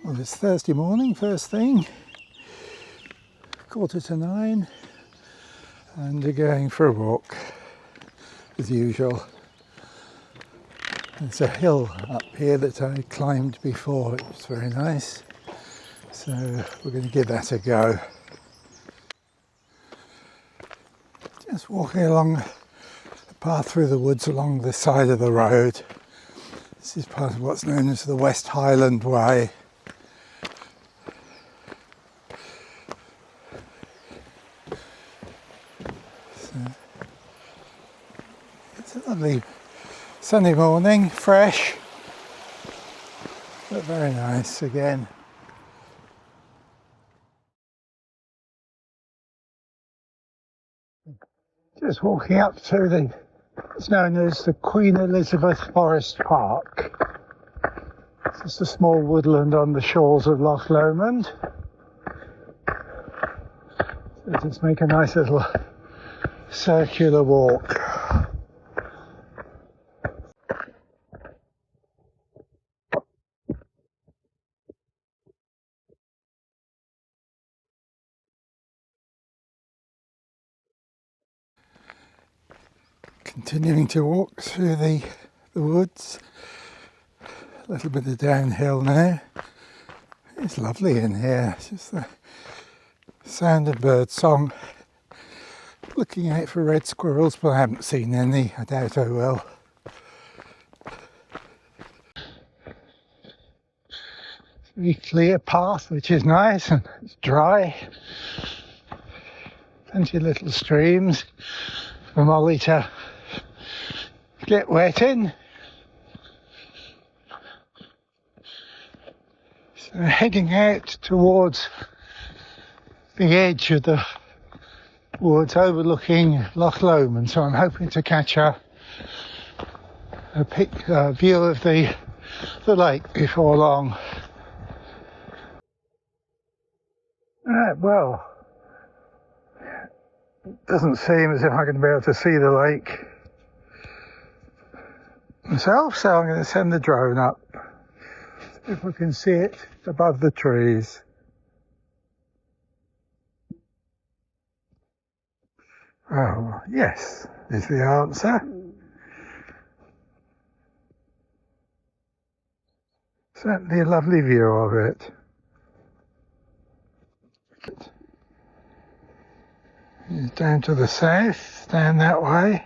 Well, it's Thursday morning, first thing, 8:45, and we're going for a walk, as usual. There's a hill up here that I climbed before, it was very nice, so we're going to give that a go. Just walking along the path through the woods along the side of the road. This is part of what's known as the West Highland Way. It's a lovely sunny morning, fresh, but very nice again. Just walking up through it's known as the Queen Elizabeth Forest Park. It's just a small woodland on the shores of Loch Lomond. So just make a nice little circular walk. Continuing to walk through the woods, a little bit of downhill now. It's lovely in here, it's just the sound of bird song. Looking out for red squirrels, but I haven't seen any, I doubt I will. Very clear path, which is nice, and it's dry. Plenty of little streams for Molly to get wet in. So heading out towards the edge of the woods overlooking Loch Lomond, so I'm hoping to catch a view of the lake before long. Well, it doesn't seem as if I'm going to be able to see the lake myself, so I'm going to send the drone up, see if we can see it above the trees. Oh, yes, is the answer. Certainly a lovely view of it. It's down to the south, down that way.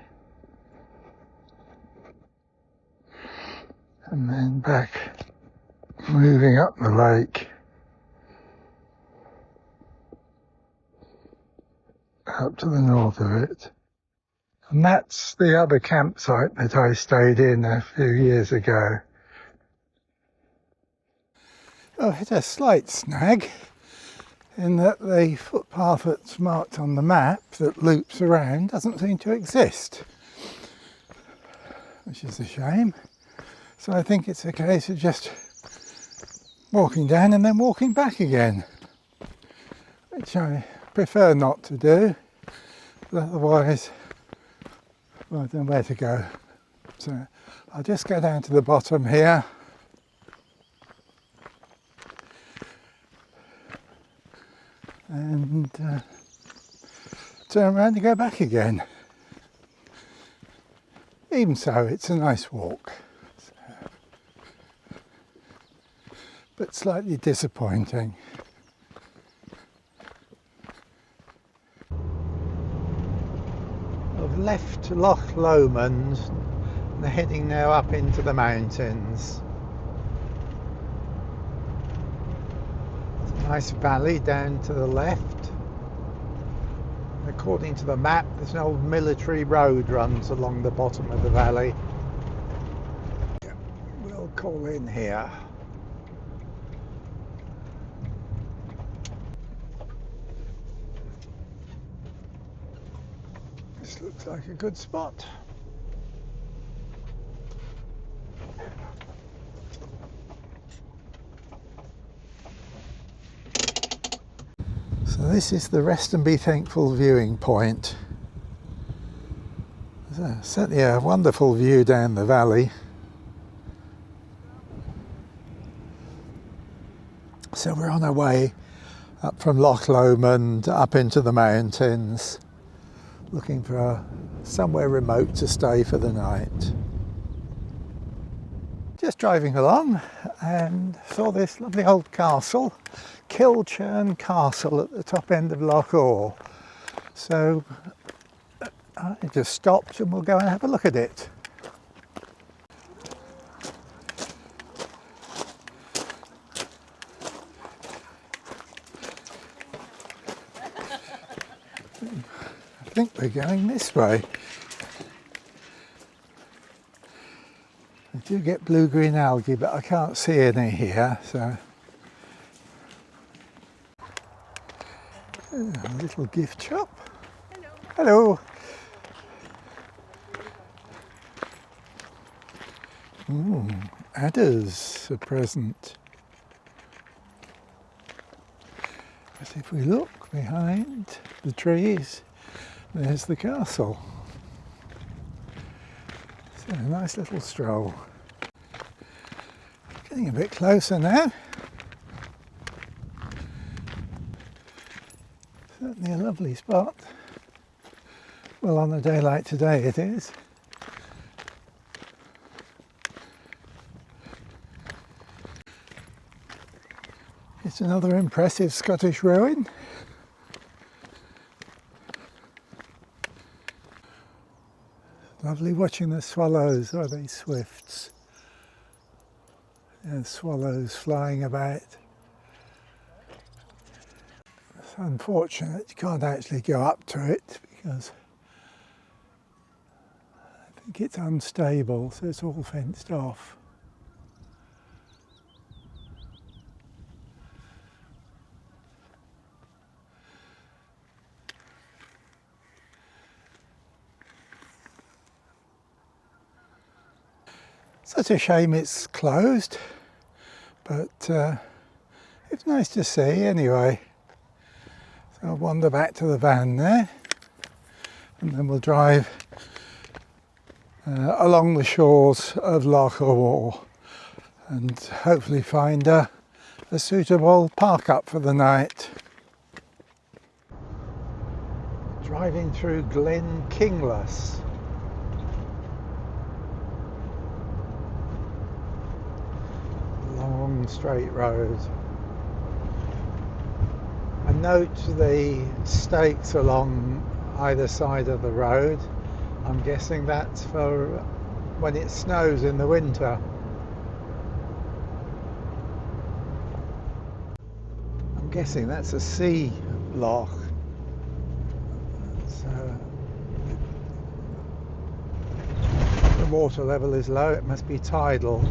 And then back, moving up the lake, up to the north of it. And that's the other campsite that I stayed in a few years ago. I hit a slight snag in that the footpath that's marked on the map that loops around doesn't seem to exist, which is a shame. So I think it's a case of just walking down and then walking back again, which I prefer not to do, but otherwise, well, I don't know where to go. So I'll just go down to the bottom here. And turn around and go back again. Even so, it's a nice walk. But slightly disappointing. I've left Loch Lomond and heading now up into the mountains. It's a nice valley down to the left. According to the map, there's an old military road runs along the bottom of the valley. We'll call in here. This looks like a good spot. So this is the Rest and Be Thankful viewing point. There's certainly a wonderful view down the valley. So we're on our way up from Loch Lomond up into the mountains, looking for somewhere remote to stay for the night. Just driving along and saw this lovely old castle, Kilchurn Castle, at the top end of Loch Awe. So I just stopped and we'll go and have a look at it. I think we're going this way. I do get blue-green algae, but I can't see any here, so. A little gift shop. Hello. Hello. Adders are present. But if we look behind the trees, there's the castle. So a nice little stroll. Getting a bit closer now. Certainly a lovely spot. Well, on a day like today it is. It's another impressive Scottish ruin. Lovely watching the swallows, are they swifts? And swallows flying about. It's unfortunate you can't actually go up to it because I think it's unstable, so it's all fenced off. Such a shame it's closed, but it's nice to see anyway. So I'll wander back to the van there and then we'll drive along the shores of Loch Awe and hopefully find a suitable park up for the night. Driving through Glen Kingless. Long straight road. I note the stakes along either side of the road. I'm guessing that's for when it snows in the winter. I'm guessing that's a sea loch. So the water level is low, it must be tidal.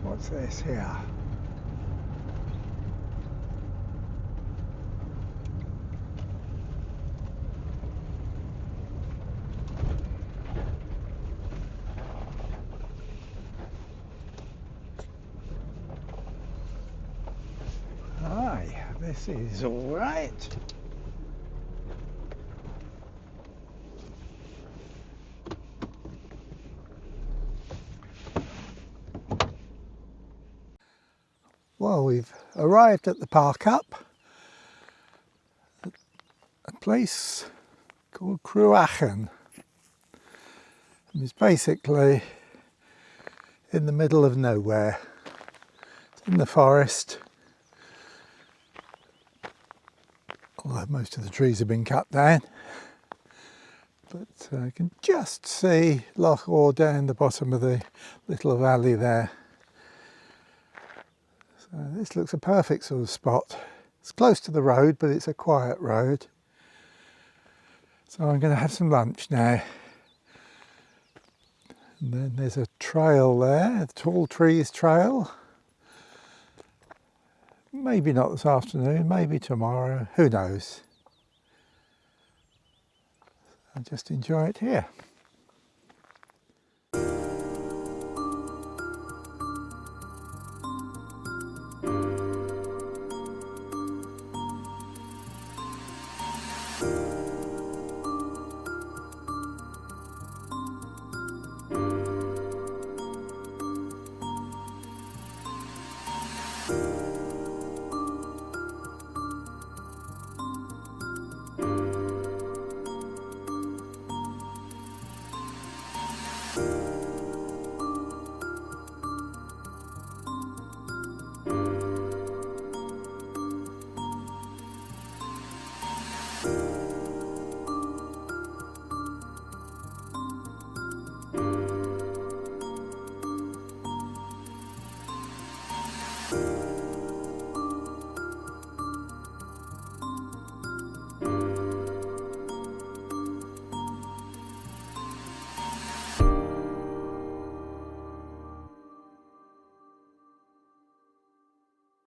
What's this here? Aye, this is all right. Well, we've arrived at the parkup, a place called Cruachan. It's basically in the middle of nowhere. It's in the forest. Although most of the trees have been cut down. But I can just see Loch Awe down the bottom of the little valley there. So this looks a perfect sort of spot. It's close to the road, but it's a quiet road. So I'm going to have some lunch now. And then there's a trail there, a tall trees trail. Maybe not this afternoon, maybe tomorrow, who knows. I just enjoy it here.